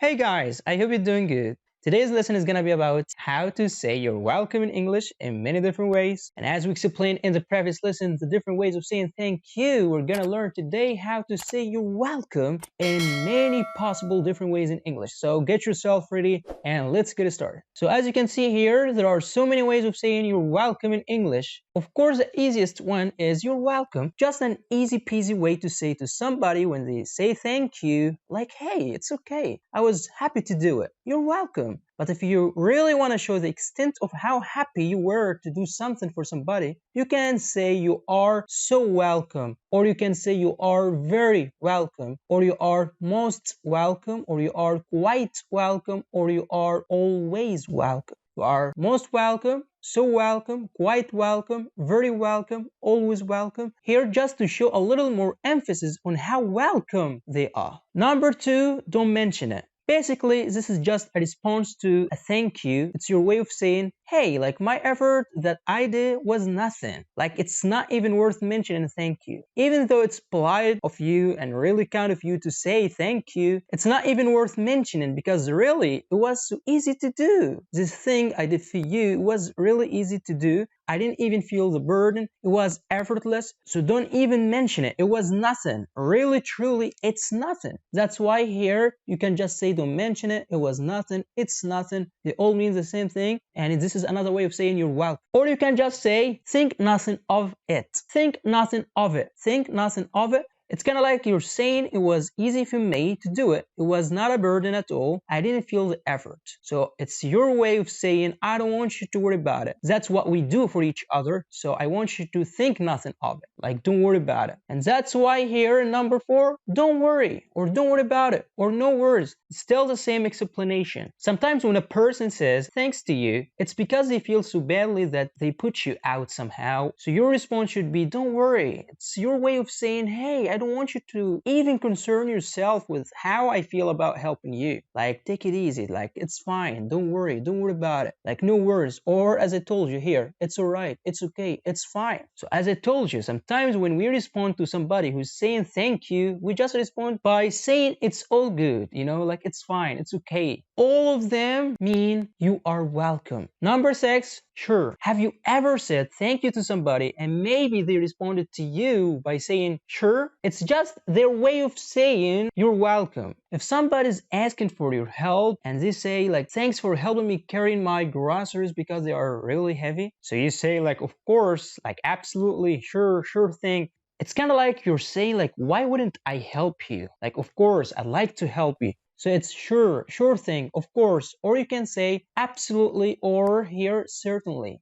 Hey guys, I hope you're doing good. Today's lesson is gonna be about how to say you're welcome in English in many different ways. And as we explained in the previous lesson, the different ways of saying thank you, we're gonna learn today how to say you're welcome in many possible different ways in English. So get yourself ready and let's get started. So as you can see here, there are so many ways of saying you're welcome in English. Of course, the easiest one is you're welcome. Just an easy peasy way to say to somebody when they say thank you, like, hey, it's okay. I was happy to do it. You're welcome. But if you really want to show the extent of how happy you were to do something for somebody, you can say you are so welcome, or you can say you are very welcome, or you are most welcome, or you are quite welcome, or you are always welcome. You are most welcome, so welcome, quite welcome, very welcome, always welcome. Here just to show a little more emphasis on how welcome they are. Number 2, don't mention it. Basically, this is just a response to a thank you. It's your way of saying, hey, like my effort that I did was nothing. Like it's not even worth mentioning thank you. Even though it's polite of you and really kind of you to say thank you, it's not even worth mentioning because really it was so easy to do. This thing I did for you was really easy to do. I didn't even feel the burden. It was effortless. So don't even mention it. It was nothing. Really, truly, it's nothing. That's why here you can just say don't mention it. It was nothing. It's nothing. They all mean the same thing. And this is another way of saying you're welcome. Or you can just say think nothing of it. Think nothing of it. Think nothing of it. It's kind of like you're saying it was easy for me to do it. It was not a burden at all. I didn't feel the effort. So it's your way of saying, I don't want you to worry about it. That's what we do for each other. So I want you to think nothing of it. Like, don't worry about it. And that's why here in number 4, don't worry or don't worry about it or no worries. It's still the same explanation. Sometimes when a person says thanks to you, it's because they feel so badly that they put you out somehow. So your response should be, don't worry. It's your way of saying, hey, I don't want you to even concern yourself with how I feel about helping you. Like, take it easy. Like, it's fine. Don't worry. Don't worry about it. Like, no worries. Or as I told you here, it's all right. It's okay. It's fine. So as I told you, sometimes when we respond to somebody who's saying thank you, we just respond by saying it's all good. You know, like it's fine. It's okay. All of them mean you are welcome. Number 6, sure. Have you ever said thank you to somebody and maybe they responded to you by saying sure? It's just their way of saying you're welcome. If somebody's asking for your help and they say like thanks for helping me carrying my groceries because they are really heavy, so you say like of course, like absolutely, sure thing. It's kind of like you're saying like why wouldn't I help you? Like of course I'd like to help you. So it's sure thing, of course, or you can say absolutely, or here certainly.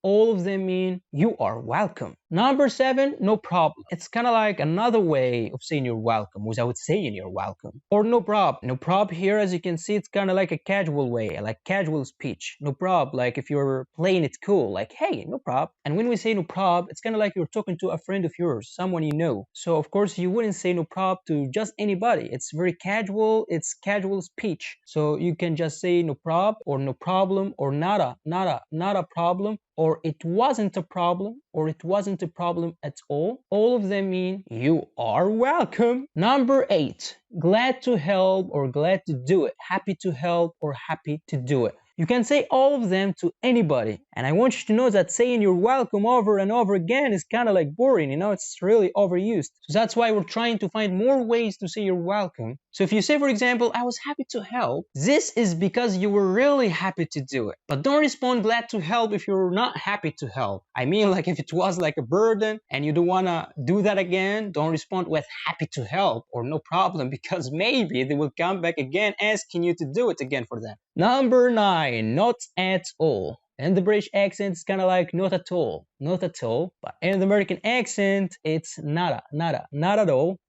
All of them mean you are welcome. Number 7, no problem. It's kind of like another way of saying you're welcome without saying you're welcome. Or no prob. No prob here, as you can see, it's kind of like a casual way, like casual speech. No prob, like if you're playing it cool, like hey, no prob. And when we say no prob, it's kind of like you're talking to a friend of yours, someone you know. So of course you wouldn't say no prob to just anybody. It's very casual. It's casual speech. So you can just say no prob or no problem or not a problem, or it wasn't a problem, or it wasn't a problem at all. All of them mean you are welcome. Number 8, glad to help or glad to do it. Happy to help or happy to do it. You can say all of them to anybody. And I want you to know that saying you're welcome over and over again is kind of like boring, you know, it's really overused. So that's why we're trying to find more ways to say you're welcome. So if you say, for example, I was happy to help, this is because you were really happy to do it. But don't respond glad to help if you're not happy to help. I mean, like if it was like a burden and you don't want to do that again, don't respond with happy to help or no problem, because maybe they will come back again asking you to do it again for them. Number 9, not at all. In the British accent, it's kind of like not at all. But in the American accent, it's nada, not at all.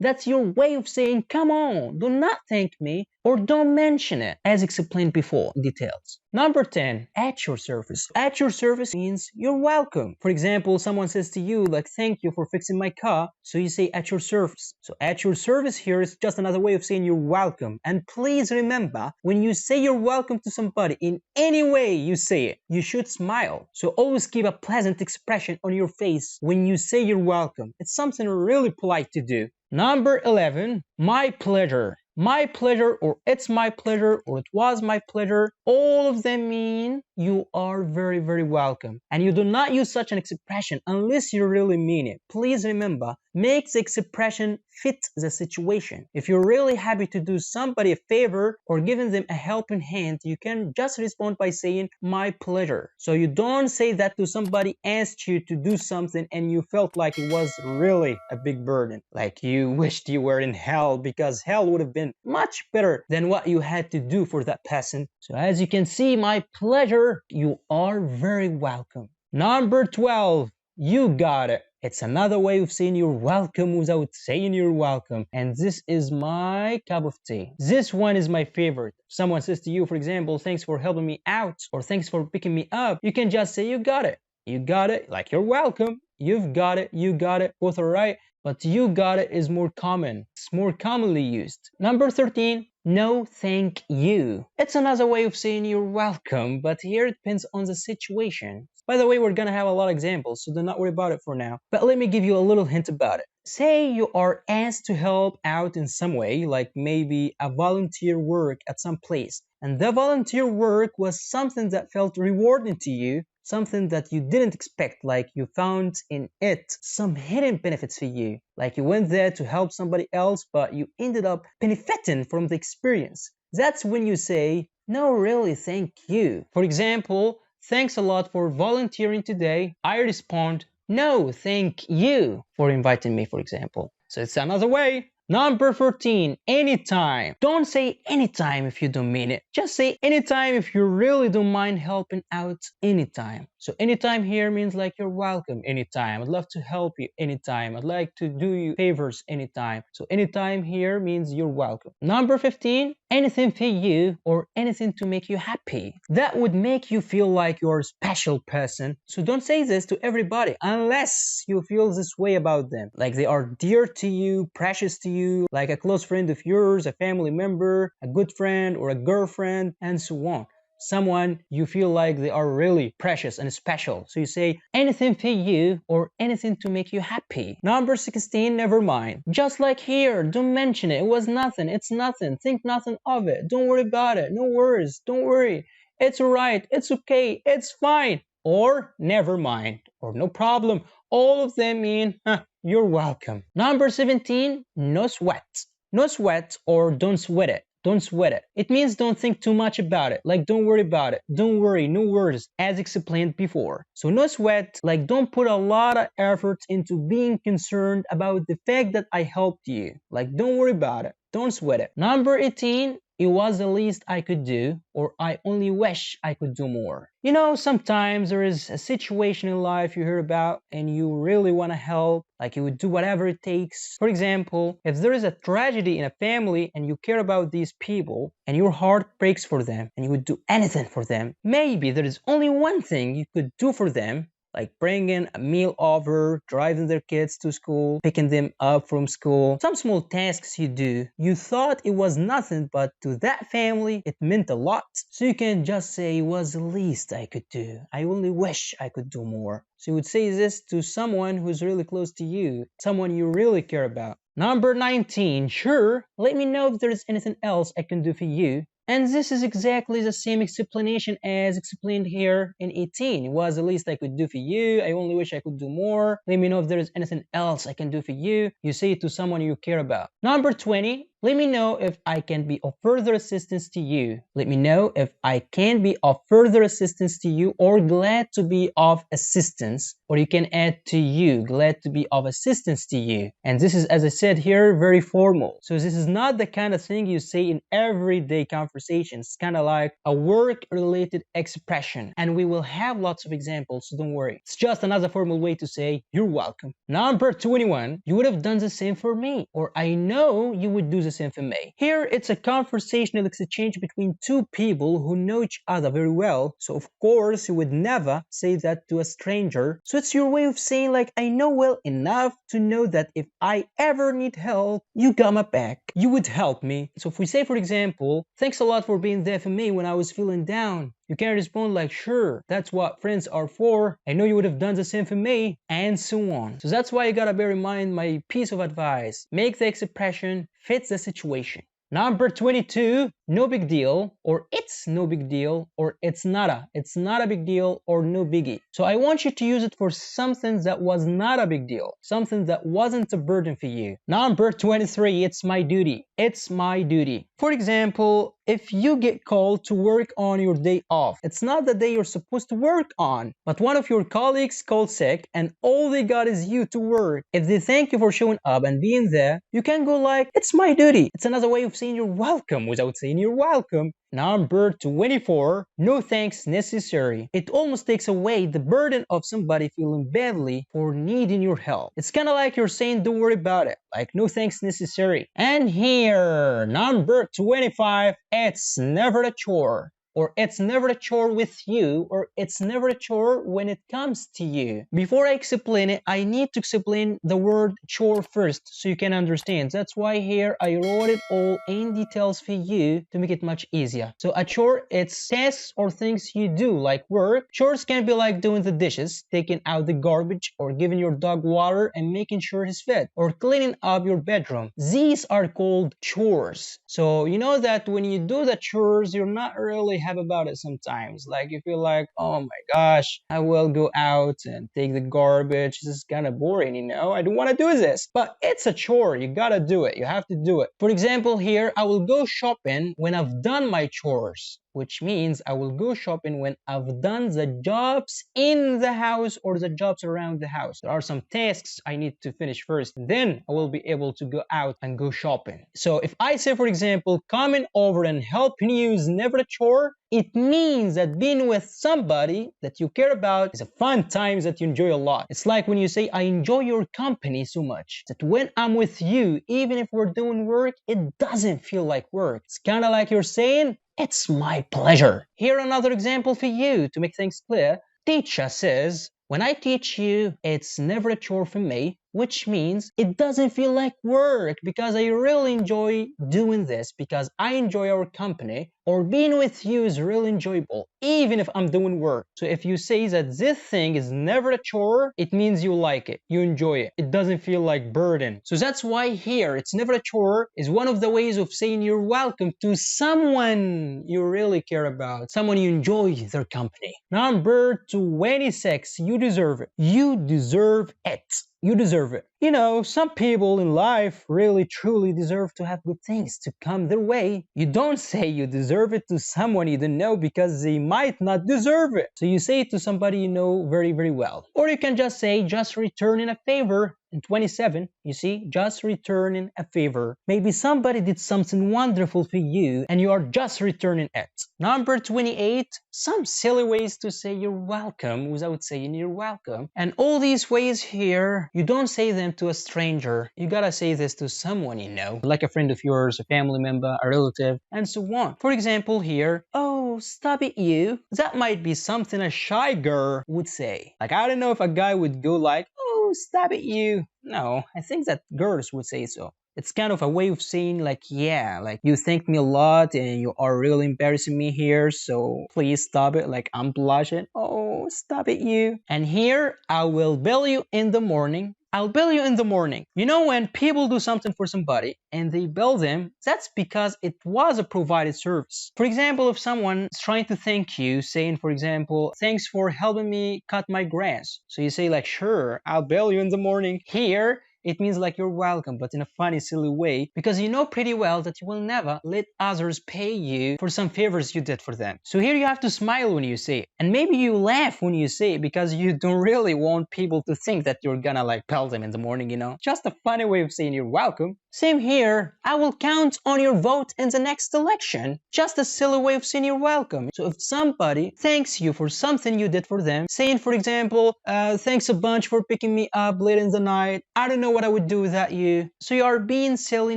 That's your way of saying, come on, do not thank me or don't mention it, as explained before in details. Number 10, at your service. At your service means you're welcome. For example, someone says to you, like, thank you for fixing my car. So you say at your service. So at your service here is just another way of saying you're welcome. And please remember, when you say you're welcome to somebody, in any way you say it, you should smile. So always keep a pleasant expression on your face when you say you're welcome. It's something really polite to do. Number 11, my pleasure. My pleasure, or it's my pleasure, or it was my pleasure, all of them mean you are very, very welcome. And you do not use such an expression unless you really mean it. Please remember, make the expression fit the situation. If you're really happy to do somebody a favor or giving them a helping hand, you can just respond by saying my pleasure. So you don't say that to somebody asked you to do something and you felt like it was really a big burden, like you wished you were in hell, because hell would have been much better than what you had to do for that person. So as you can see, my pleasure, you are very welcome. Number 12, you got it. It's another way of saying you're welcome without saying you're welcome. And this is my cup of tea. This one is my favorite. If someone says to you, for example, thanks for helping me out, or thanks for picking me up, you can just say you got it. You got it, like you're welcome. You've got it, you got it, both are right. But you got it is more common. It's more commonly used. Number 13, no thank you. It's another way of saying you're welcome, but here it depends on the situation. By the way, we're gonna have a lot of examples, so do not worry about it for now. But let me give you a little hint about it. Say you are asked to help out in some way, like maybe a volunteer work at some place, and the volunteer work was something that felt rewarding to you, something that you didn't expect, like you found in it some hidden benefits for you. Like you went there to help somebody else, but you ended up benefiting from the experience. That's when you say, no, really, thank you. For example, thanks a lot for volunteering today. I respond, no, thank you for inviting me, for example. So it's another way. Number 14, anytime. Don't say anytime if you don't mean it. Just say anytime if you really don't mind helping out anytime. So anytime here means like you're welcome anytime. I'd love to help you anytime. I'd like to do you favors anytime. So anytime here means you're welcome. Number 15, anything for you or anything to make you happy. That would make you feel like you're a special person. So don't say this to everybody unless you feel this way about them. Like they are dear to you, precious to you, like a close friend of yours, a family member, a good friend or a girlfriend, and so on. Someone you feel like they are really precious and special. So you say anything for you or anything to make you happy. Number 16, never mind. Just like here, don't mention it. It was nothing. It's nothing. Think nothing of it. Don't worry about it. No worries. Don't worry. It's alright. It's okay. It's fine. Or never mind. Or no problem. All of them mean you're welcome. Number 17, no sweat. No sweat or don't sweat it. Don't sweat it. It means don't think too much about it. Like don't worry about it. Don't worry, no worries, as explained before. So no sweat, like don't put a lot of effort into being concerned about the fact that I helped you. Like don't worry about it. Don't sweat it. Number 18, it was the least I could do, or I only wish I could do more. You know, sometimes there is a situation in life you hear about and you really want to help, like you would do whatever it takes. For example, if there is a tragedy in a family and you care about these people and your heart breaks for them and you would do anything for them, maybe there is only one thing you could do for them, like bringing a meal over, driving their kids to school, picking them up from school, some small tasks you do. You thought it was nothing, but to that family, it meant a lot. So you can just say it was the least I could do. I only wish I could do more. So you would say this to someone who's really close to you, someone you really care about. Number 19, sure, let me know if there's anything else I can do for you. And this is exactly the same explanation as explained here in 18. It was the least I could do for you. I only wish I could do more. Let me know if there is anything else I can do for you. You say it to someone you care about. Number 20, let me know if I can be of further assistance to you. Let me know if I can be of further assistance to you, or glad to be of assistance. Or you can add to you, glad to be of assistance to you. And this is, as I said here, very formal. So this is not the kind of thing you say in everyday conversations. It's kind of like a work-related expression. And we will have lots of examples, so don't worry. It's just another formal way to say you're welcome. Number 21, you would have done the same for me. Or I know you would do the same for me. Here, it's a conversational exchange between two people who know each other very well. So of course, you would never say that to a stranger. So it's your way of saying like, I know well enough to know that if I ever need help, you got my back. You would help me. So if we say, for example, thanks a lot for being there for me when I was feeling down. You can respond like, sure, that's what friends are for. I know you would have done the same for me, and so on. So that's why you gotta bear in mind my piece of advice. Make the expression fit the situation. Number 22, no big deal, or it's no big deal, or it's not a big deal, or no biggie. So I want you to use it for something that was not a big deal, something that wasn't a burden for you. Number 23, it's my duty. It's my duty. For example, if you get called to work on your day off, it's not the day you're supposed to work on, but one of your colleagues called sick and all they got is you to work. If they thank you for showing up and being there, you can go like, it's my duty. It's another way of saying you're welcome without saying you're welcome. Number 24, no thanks necessary. It almost takes away the burden of somebody feeling badly for needing your help. It's kind of like you're saying don't worry about it, like no thanks necessary. And here, number 25, it's never a chore. Or it's never a chore with you, or it's never a chore when it comes to you. Before I explain it, I need to explain the word chore first so you can understand. That's why here I wrote it all in details for you to make it much easier. So a chore, it's tasks or things you do like work. Chores can be like doing the dishes, taking out the garbage, or giving your dog water and making sure he's fed, or cleaning up your bedroom. These are called chores. So you know that when you do the chores, you're not really happy about it sometimes. Like you feel like, oh my gosh, I will go out and take the garbage. This is kind of boring, you know? I don't want to do this. But it's a chore. You gotta do it. You have to do it. For example, here, I will go shopping when I've done my chores, which means I will go shopping when I've done the jobs in the house or the jobs around the house. There are some tasks I need to finish first, and then I will be able to go out and go shopping. So if I say, for example, coming over and helping you is never a chore, it means that being with somebody that you care about is a fun time that you enjoy a lot. It's like when you say, I enjoy your company so much that when I'm with you, even if we're doing work, it doesn't feel like work. It's kind of like you're saying, it's my pleasure. Here another example for you to make things clear. Teacher says, when I teach you, it's never a chore for me, which means it doesn't feel like work because I really enjoy doing this because I enjoy our company, or being with you is really enjoyable, even if I'm doing work. So if you say that this thing is never a chore, it means you like it, you enjoy it. It doesn't feel like burden. So that's why here, it's never a chore is one of the ways of saying you're welcome to someone you really care about, someone you enjoy their company. Number 26, you deserve it. You deserve it. You deserve it. You know, some people in life really truly deserve to have good things to come their way. You don't say you deserve it to someone you don't know because they might not deserve it. So you say it to somebody you know very, very well. Or you can just say, just returning a favor. In 27, you see, just returning a favor. Maybe somebody did something wonderful for you and you are just returning it. Number 28, some silly ways to say you're welcome without saying you're welcome. And all these ways here, you don't say them to a stranger. You gotta say this to someone you know, like a friend of yours, a family member, a relative, and so on. For example here, oh, stop it you. That might be something a shy girl would say. Like, I don't know if a guy would go like, oh, stop it you. No, I think that girls would say so. It's kind of a way of saying like, yeah, like you thanked me a lot and you are really embarrassing me here, so please stop it, like I'm blushing. Oh, stop it you. And here, I will bill you in the morning. I'll bill you in the morning. You know when people do something for somebody and they bill them, that's because it was a provided service. For example, if someone is trying to thank you, saying, for example, thanks for helping me cut my grass. So you say like, sure, I'll bill you in the morning. Here, it means like you're welcome, but in a funny, silly way, because you know pretty well that you will never let others pay you for some favors you did for them. So here you have to smile when you say it. And maybe you laugh when you say it because you don't really want people to think that you're gonna like pelt them in the morning, you know? Just a funny way of saying you're welcome. Same here. I will count on your vote in the next election. Just a silly way of saying you're welcome. So if somebody thanks you for something you did for them, saying, for example, thanks a bunch for picking me up late in the night. I don't know what I would do without you. So you are being silly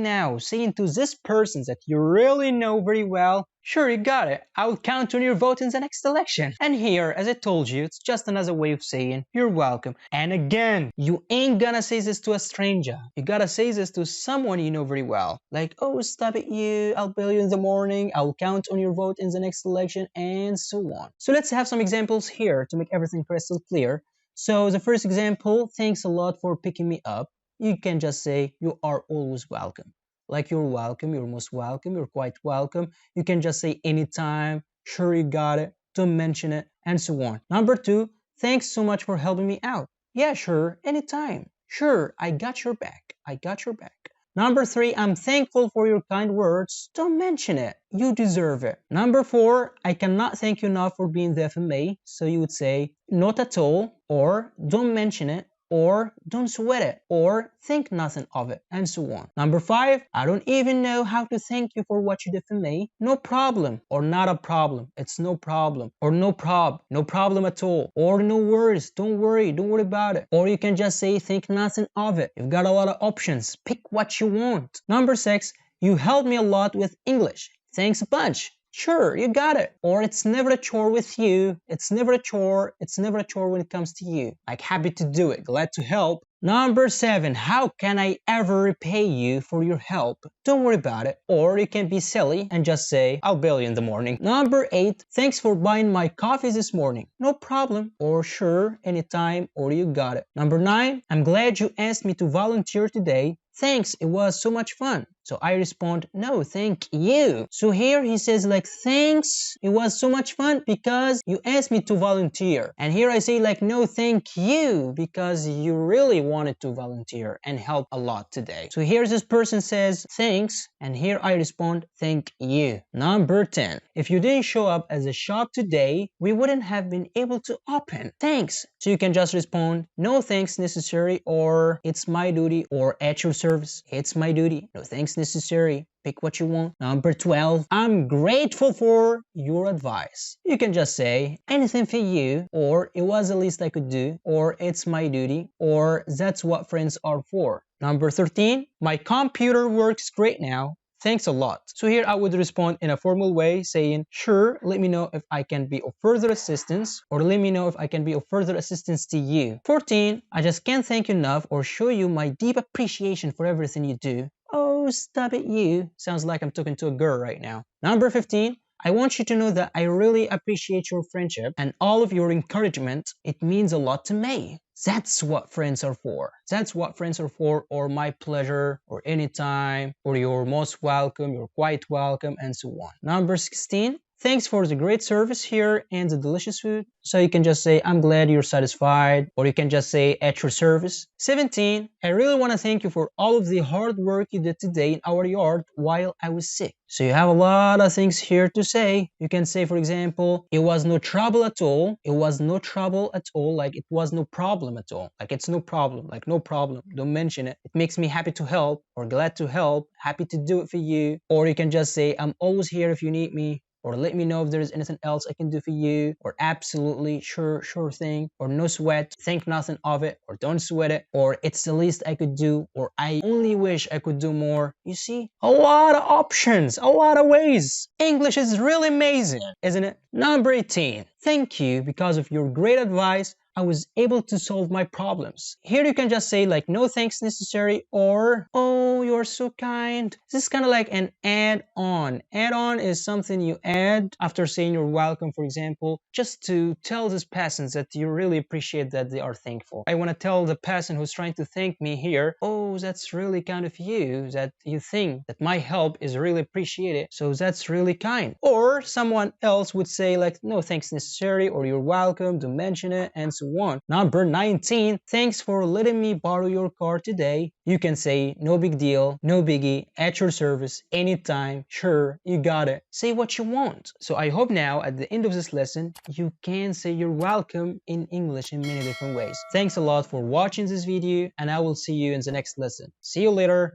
now, saying to this person that you really know very well, sure, you got it. I will count on your vote in the next election. And here, as I told you, it's just another way of saying you're welcome. And again, you ain't gonna say this to a stranger. You gotta say this to someone you know very well. Like, oh, stop it you, I'll bill you in the morning, I'll count on your vote in the next election, and so on. So let's have some examples here to make everything crystal clear. So the first example, thanks a lot for picking me up. You can just say, you are always welcome. like you're welcome, you're most welcome, you're quite welcome. You can just say anytime, sure you got it, don't mention it, and so on. Number two, thanks so much for helping me out. Yeah, sure, anytime. Sure, I got your back. I got your back. Number three, I'm thankful for your kind words. Don't mention it. You deserve it. Number four, I cannot thank you enough for being there for me. So you would say, not at all, or don't mention it, or don't sweat it, or think nothing of it, and so on. Number five, I don't even know how to thank you for what you did for me. No problem, or not a problem. It's no problem, or no problem at all, or no worries, don't worry about it. Or you can just say think nothing of it. You've got a lot of options. Pick what you want. Number six, you helped me a lot with English. Thanks a bunch. Sure, you got it. Or it's never a chore with you. It's never a chore. It's never a chore when it comes to you. Like happy to do it, glad to help. Number seven, how can I ever repay you for your help? Don't worry about it. Or you can be silly and just say, I'll bill you in the morning. Number eight, thanks for buying my coffees this morning. No problem. Or sure, anytime, or you got it. Number nine, I'm glad you asked me to volunteer today. Thanks, it was so much fun. So I respond, no, thank you. So here he says like, thanks, it was so much fun because you asked me to volunteer. And here I say like, no, thank you, because you really wanted to volunteer and help a lot today. So here's this person says, thanks. And here I respond, thank you. Number 10, if you didn't show up as a shop today, we wouldn't have been able to open. Thanks. So you can just respond, no thanks necessary, or it's my duty, or at your service, it's my duty. No thanks necessary. Pick what you want. Number 12, I'm grateful for your advice. You can just say anything for you, or it was the least I could do, or it's my duty, or that's what friends are for. Number 13, my computer works great now. Thanks a lot. So here I would respond in a formal way saying, sure, let me know if I can be of further assistance, or let me know if I can be of further assistance to you. 14, I just can't thank you enough or show you my deep appreciation for everything you do. Oh, stop it, you. Sounds like I'm talking to a girl right now. Number 15, I want you to know that I really appreciate your friendship and all of your encouragement. It means a lot to me. That's what friends are for. That's what friends are for, or my pleasure, or anytime, or you're most welcome, you're quite welcome, and so on. Number 16, thanks for the great service here and the delicious food. So you can just say, I'm glad you're satisfied, or you can just say, at your service. 17, I really want to thank you for all of the hard work you did today in our yard while I was sick. So you have a lot of things here to say. You can say, for example, it was no trouble at all. It was no trouble at all, like it was no problem at all. Like it's no problem, like no problem. Don't mention it. It makes me happy to help, or glad to help, happy to do it for you. Or you can just say, I'm always here if you need me, or let me know if there's anything else I can do for you, or absolutely, sure thing, or no sweat, think nothing of it, or don't sweat it, or it's the least I could do, or I only wish I could do more. You see, a lot of options, a lot of ways. English is really amazing, isn't it? Number 18, thank you because of your great advice. I was able to solve my problems. Here you can just say like, no thanks necessary, or, oh, you're so kind. This is kind of like an add-on. Add-on is something you add after saying you're welcome, for example, just to tell this person that you really appreciate that they are thankful. I want to tell the person who's trying to thank me here, oh, that's really kind of you, that you think that my help is really appreciated, so that's really kind. Or someone else would say like, no thanks necessary, or you're welcome, don't mention it, and so on. Number 19, thanks for letting me borrow your car today. You can say, no big deal, no biggie, at your service, anytime, sure, you got it. Say what you want. So I hope now at the end of this lesson, you can say you're welcome in English in many different ways. Thanks a lot for watching this video, and I will see you in the next lesson. See you later.